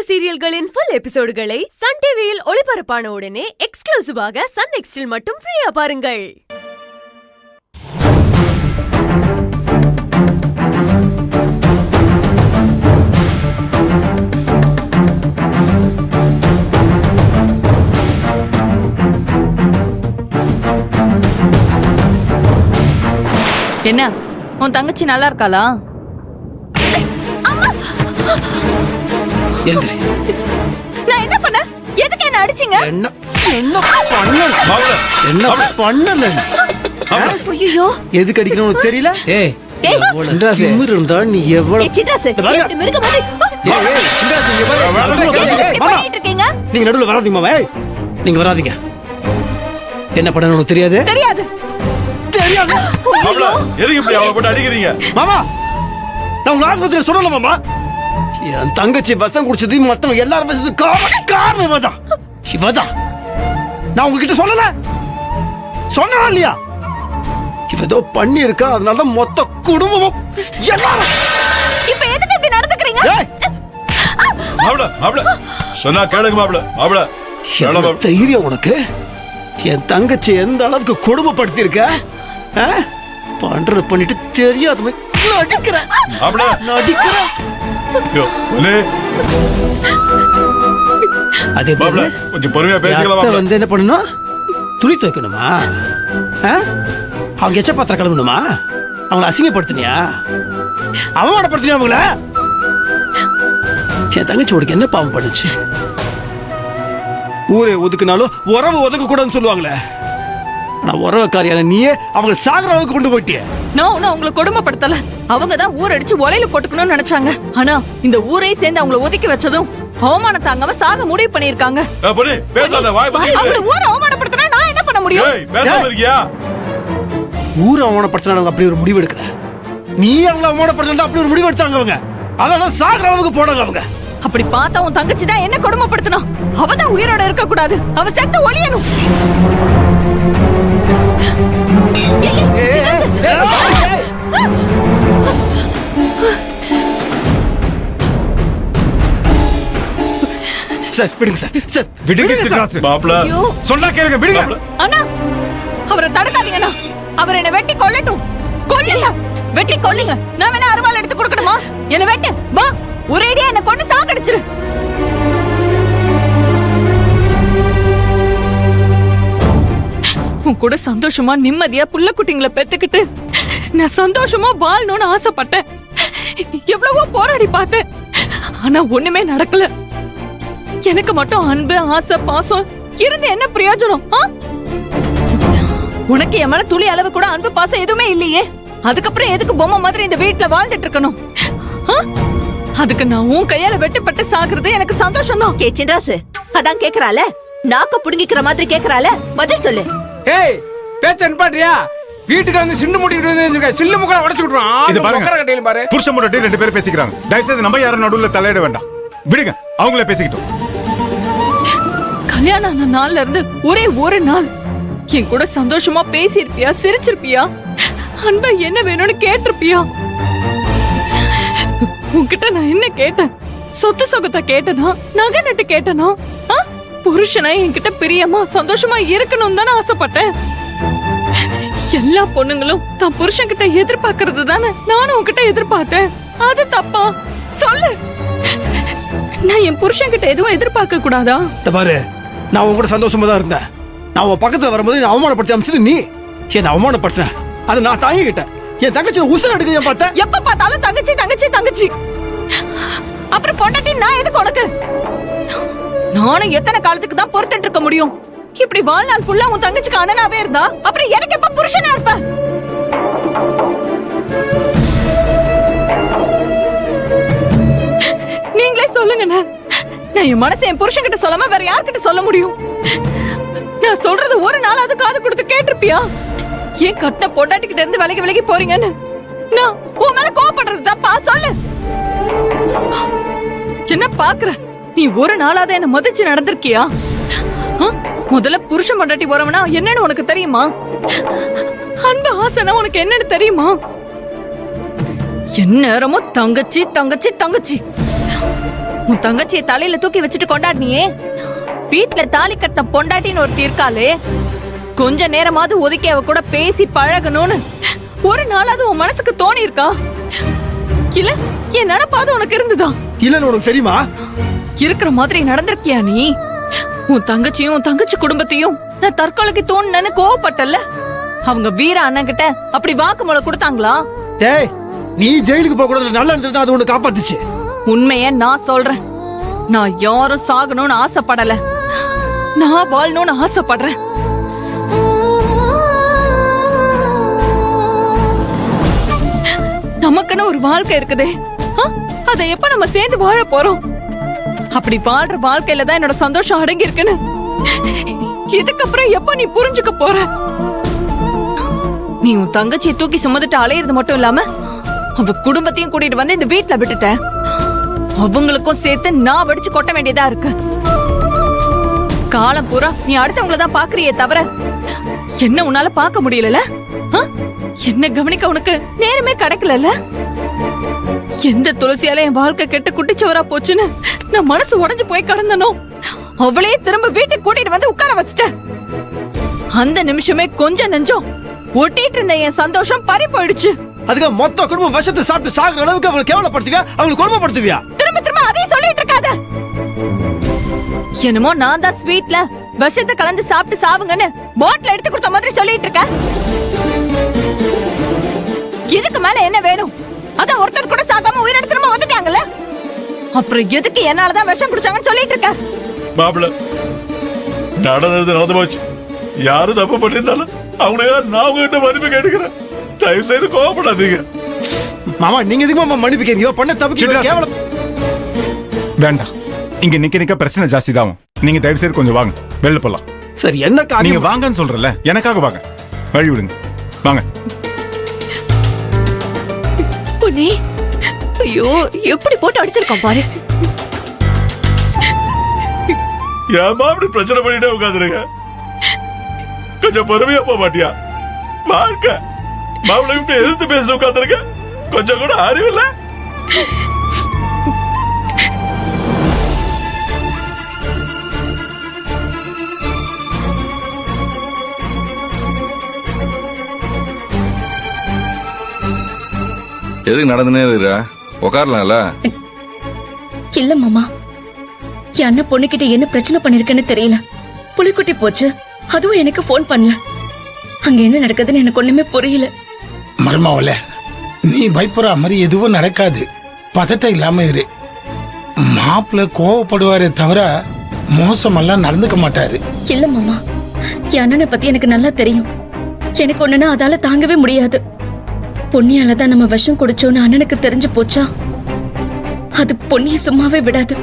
சீரியல்களின் full எபிசோடுகளை Sun டிவியில் ஒளிபரப்பான உடனே எக்ஸ்க்ளூசிவாக சன் நெக்ஸ்டில் மட்டும் ஃப்ரீயா பாருங்கள். என்ன உன் தங்கச்சி நல்லா இருக்காளா? நான் என்ன பண்ண? எதுக்கு என்ன அடிச்சீங்க? என்ன பண்ணல? ஐயோ எதுக்கு அடிக்கணும் உனக்கு தெரியல? ஏய் திமிரு இருந்தா நீ எவ்வளவு மிருக மாதிரி நீங்க நடுவுல வராதீங்க மாமா. நீங்க வராதீங்க. என்ன பண்ணணும் உனக்கு தெரியாது? தெரியாது. அடிக்கிறீங்க மாமா. நான் உங்க ஆஸ்பத்திரியில சொல்லல மாமா. என் தங்கச்சி விஷம் குடிச்சது மத்தவங்க எல்லாரும் விஷத்து காரணம் இவதான். நான் உங்ககிட்ட சொல்லல சொன்னா இல்லையா? இவ ஏதோ பண்ணி இருக்கா, அதனால மொத்த குடும்பமும் எல்லாரும். இப்ப எதுக்கு இப்படி நடந்துக்கிறீங்க? சொன்னா கேளுங்க மாப்ள. தைரியம் உனக்கு? என் தங்கச்சி எந்த அளவுக்கு கொடுமைப்படுத்தி இருக்க? பண்றது பண்ணிட்டு தெரியாத நடிக்கிறேன். அதே போல கொஞ்சம் பொறுமையா பேசிக்கலாம். வந்து என்ன பண்ணணும்? துணி துவைக்கணுமா? அவங்க எச்ச பாத்திரம் கழுவணுமா? அவங்கள அசிங்கப்படுத்தினியா? அவமானப்படுத்தினியா அவங்கள? என் தங்கச்சி உனக்கு என்ன பாவம் பண்ணுச்சு? ஊரே ஒதுக்குனாலும் உறவு ஒதுக்க கூடாதுன்னு சொல்லுவாங்களே. ஆனா உறவுக்காரியான நீயே அவங்க சாகர அளவுக்கு கொண்டு போயிட்டிய. நான் உங்களை கொடுமைப்படுத்தல. அவங்க தான் ஊர் அடிச்சு ஒலையில போட்டுக்கணும்னு நினைச்சாங்க. ஆனா இந்த ஊரை சேர்ந்து அவங்கள ஒதுக்கி வச்சதும் அவமானம் தாங்காம சாக முடிவு பண்ணிருக்காங்க. அவங்கள ஊரை அவமானப்படுத்தினா நான் என்ன பண்ண முடியும்? ஊரை அவமானப்படுத்தினாங்க அப்படி ஒரு முடிவு எடுக்கல. நீ அவங்கள அவமானப்படுத்தினா அப்படி ஒரு முடிவு எடுத்தாங்க அவங்க. அதனால சாகர அளவுக்கு போனாங்க அவங்க. அப்படி பார்த்தா உன் தங்கச்சி தான் என்ன கொடுமைப்படுத்தணும். அவ தான் உயிரோட இருக்க கூடாது. அவ செத்து ஒளியணும். சார் விடுங்க சார். விடுங்க மாப்ள. சொன்னா கேளுங்க, விடுங்க. அண்ணா அவரை தடுக்காதீங்கண்ணா. அவர் என்ன வெட்டி கொல்லட்டும். கொல்லுங்க, வெட்டி கொல்லுங்க. நான் வேணா அருவாள் எடுத்து கொடுக்கணுமா? என்ன வெட்டு வா. ஒரேடியா என்ன கொண்டு சாகடிச்சிரு. உன் கூட சந்தோஷமா நிம்மதியா புள்ள குட்டிங்களை பெத்துக்கிட்டு நான் சந்தோஷமா வாழணும்னு ஆசைப்பட்டேன். எவ்வளவோ போராடி பார்த்தேன். ஆனா ஒண்ணுமே நடக்கல. எனக்கு மட்டும் அன்பு ஆசை பாசம் இருந்து என்ன பிரயோஜனம்? உனக்கு என் மேல துளி அளவு கூட அன்பு பாசம் எதுவுமே இல்லையே. அதுக்கப்புறம் எதுக்கு பொம்மை மாதிரி இந்த வீட்டுல வாழ்ந்துட்டு இருக்கணும்? அதுக்கு நான் உன் கையால வெட்டுப்பட்டு சாகுறது எனக்கு சந்தோஷம் தான். சின்ராசு அதான் கேக்குறால, நாக்க புடுங்கிக்கிற மாதிரி கேக்குறால, பதில் சொல்லு. ஏய் பேச்ச நிப்பாட்றியா? வீட்டுக்கு வந்து சின்ன முட்டிட்டு வந்து சில்லு முக்கல உடைச்சு விட்டுறான். இது பாருங்க பாரு. புருஷன் முன்னாடி ரெண்டு பேரும் பேசிக்கிறாங்க. தயவு செய்து நம்ம யாரும் நடுவுல தலையிட வேண்டாம். விடுங்க, அவங்களே பேசிக்கிட்டோம். கல்யாணம் ஆன நாள்ல இருந்து ஒரே ஒரு நாள் என் கூட சந்தோஷமா பேசியிருப்பியா, சிரிச்சிருப்பியா, அன்பா என்ன வேணும்னு கேட்டிருப்பியா? உன்கிட்ட நான் என்ன கேட்டேன்? சொத்து சொகத்தை கேட்டனா? நகை நட்டு கேட்டனா? புருஷனா என்கிட்ட பிரியமா சந்தோஷமா இருக்கணும் தானே ஆசைப்பட்டேன். எல்லா பொண்ணுங்களும் தான் புருஷன் கிட்ட எதிர்பார்க்கறது தானே நானும் உன்கிட்ட எதிர்பார்த்தேன். அது தப்பா? சொல்லு. நான் என் புருஷன் கிட்ட எதுவும் எதிர்பார்க்க கூடாதா? பாரு, நான் உன் கூட சந்தோஷமா தான் இருந்தேன். நான் உன் பக்கத்துல வரும்போது நான் அவமானப்படுத்தி அமைச்சது நீ. என்ன அவமானப்படுத்தின அது நான் தாங்கிக்கிட்டேன். என் தங்கச்சி உசுர எடுக்க பார்த்தேன். எப்ப பார்த்தாலும் தங்கச்சி தங்கச்சி தங்கச்சி. அப்புறம் பொண்டாட்டி நான் எதுக்கு உனக்கு? நானும் எத்தனை காலத்துக்கு தான் பொறுத்துட்டு இருக்க முடியும்? இப்படி வாழ்நாள் ஃபுல்லா உன் தங்கச்சிக்கு அண்ணனாவே இருந்தா அப்புறம் எனக்கு எப்ப புருஷனா இருப்ப? நீங்களே சொல்லுங்க. நான் என் மனசை என் புருஷன் கிட்ட சொல்லாம வேற யார்கிட்ட சொல்ல முடியும்? நான் சொல்றது ஒரு நாளாவது காது கொடுத்து கேட்டிருப்பியா? ஏன் கட்ட பொண்டாட்டிக்கிட்ட இருந்து விலகி போறீங்கன்னு நான் உன் மேல கோவப்படுறது தப்பா? சொல்லு. என்ன பாக்குற? நீ ஒரு நாளாவது என்ன மதிச்சு நடந்திருக்கியா? முதல்ல புருஷன் பொண்டாட்டி போறவனா என்னன்னு உனக்கு தெரியுமா? அன்பு ஆசைனா உனக்கு என்னன்னு தெரியுமா? என் நேரமும் தங்கச்சி தங்கச்சி தங்கச்சி. உன் தங்கச்சியை தலையில தூக்கி வச்சுட்டு கொண்டாடினியே, வீட்டுல தாலி கட்டின பொண்டாட்டின்னு ஒருத்தி இருக்காளே, கொஞ்ச நேரமாவது ஒதுக்கி அவ கூட பேசி பழகணும்னு ஒரு நாளாவது உன் மனசுக்கு தோணி இருக்கா? இல்ல என் நினைப்பாது உனக்கு இருந்துதா? இல்லன்னு உனக்கு தெரியுமா? இருக்கிற மாதிரி நடந்திருக்கியா நீ? உன் தங்கச்சியும் உன் தங்கச்சி குடும்பத்தையும் நான் தற்கொலைக்கு தோணுன்னு கோவப்பட்டல்ல, அவங்க வீர அண்ணன் கிட்ட அப்படி வாக்குமூலம் கொடுத்தாங்களா? டேய், நீ ஜெயிலுக்கு போக கூடாது நல்லா இருந்திருந்தா அது உன்னை காப்பாத்துச்சு. உண்மைய நான் சொல்றேன். நான் யாரும் சாகணும்னு ஆசைப்படல, நான் வாழணும்னு ஆசைப்படுறேன். நமக்குன்னு ஒரு வாழ்க்கை இருக்குதே, அதை எப்ப நம்ம சேர்ந்து வாழ போறோம்? அப்படி வாழ்ற வாழ்க்கையில தான் என்னோட சந்தோஷம் அடங்கி இருக்குன்னு இதுக்கப்புறம் எப்ப நீ புரிஞ்சுக்க போற? நீ உன் தங்கச்சியை தூக்கி சுமந்துட்டு அலையிறது மட்டும் இல்லாம அவ குடும்பத்தையும் கூட்டிட்டு வந்து இந்த வீட்டுல விட்டுட்ட. அவங்களுக்கும் சேர்த்து நான் வெடிச்சு கொட்ட வேண்டியதா இருக்கு. காலம் பூரா நீ அடுத்தவங்கள தான் பாக்குறியே தவிர என்ன உன்னால பார்க்க முடியல. என்ன கவனிக்க உனக்கு நேரமே கிடைக்கல. எந்த துளசியால என் வாழ்க்கை கெட்டு குட்டிச்சோரா போச்சுன்னு நான் மனசு உடைஞ்சு போய் கடந்தனோ, அவளே திரும்ப வீட்டுக்கு கூட்டிட்டு வந்து உட்கார வச்சுட்ட. அந்த நிமிஷமே கொஞ்சம் நெஞ்சம் ஒட்டிட்டு இருந்த என் சந்தோஷம் பறி போயிடுச்சு. அதுக்கு மொத்த குடும்பம் விஷத்தை சாப்பிட்டு சாகுற அளவுக்கு அவங்களை கேவலப்படுத்துவியா, அவங்களை கொடுமைப்படுத்துவியா? திரும்ப திரும்ப அதே சொல்லிட்டு இருக்காத. என்னமோ நான் தான் ஸ்வீட்ல விஷத்தை கலந்து சாப்பிட்டு சாவுங்கன்னு பாட்டில் எடுத்து கொடுத்த மாதிரி சொல்லிட்டு இருக்க. இதுக்கு மேல என்ன வேணும்? அதான் ஒருத்தர் கூட சாகாம உயிரிழந்து திரும்ப வந்துட்டாங்கல்ல, அப்புறம் எதுக்கு என்னாலதான் விஷம் குடிச்சாங்கன்னு சொல்லிட்டு இருக்க? மாப்பிள்ள, நடந்தது நடந்து போச்சு. யாரும் தப்பு பண்ணிருந்தாலும் அவங்கள நான் உங்ககிட்ட மன்னிப்பு கேட்டுக்கிறேன். தயவு செய்து கோவப்படாதீங்க. மாமா, நீங்க எதுக்கு மாமா மன்னிப்பு கேட்கறீங்க? பண்ண தப்புக்கு கேவலம். வேண்டாம், இங்க நிக்க நிக்க பிரச்சனை ஜாஸ்தி தான். நீங்க தயவு செய்து கொஞ்சம் வாங்க, வெளில போலாம். சரி, என்ன நீங்க காரியம்? வாங்கன்னு சொல்றல, எனக்காக வாங்க, வழி விடுங்க, வாங்க. பொன்னி, ஐயோ எப்படி போட்டு அடிச்சிருக்கான் பாரு. ஏமா அப்படி பிரச்சனை பண்ணிட்டே உட்காந்துருங்க? கொஞ்சம் பொறுமையா போக மாட்டியா? வாழ்க்கை மாப்பிள்ளை இப்படி எதிர்த்து பேசிட்டு உட்காந்துருக்க, கொஞ்சம் கூட அறிவில்லை. எதுக்கு நடந்துனே இருக்கிற? உட்காரலாம்ல. இல்ல மாமா, என் அண்ணன் பொண்ணுகிட்ட என்ன பிரச்சனை பண்ணிருக்கேன்னு தெரியல. புலிக்குட்டி போச்சு, அதுவும் எனக்கு போன் பண்ணல. அங்க என்ன நடக்குதுன்னு எனக்கு ஒண்ணுமே புரியல. மருமாவல, நீ பயப்படுற மாதிரி எதுவும் நடக்காது. பதட்டம் இல்லாம இரு. மாப்பிள்ள கோவப்படுவாரே தவிர மோசமெல்லாம் நடந்துக்க மாட்டாரு. இல்ல மாமா, என் அண்ணனை பத்தி எனக்கு நல்லா தெரியும். எனக்கு ஒண்ணுன்னா அதால தாங்கவே முடியாது. பொன்னியாலதான் நம்ம விஷம் குடிச்சோன்னு அண்ணனுக்கு தெரிஞ்சு போச்சா, அது பொன்னிய சும்மாவே விடாது.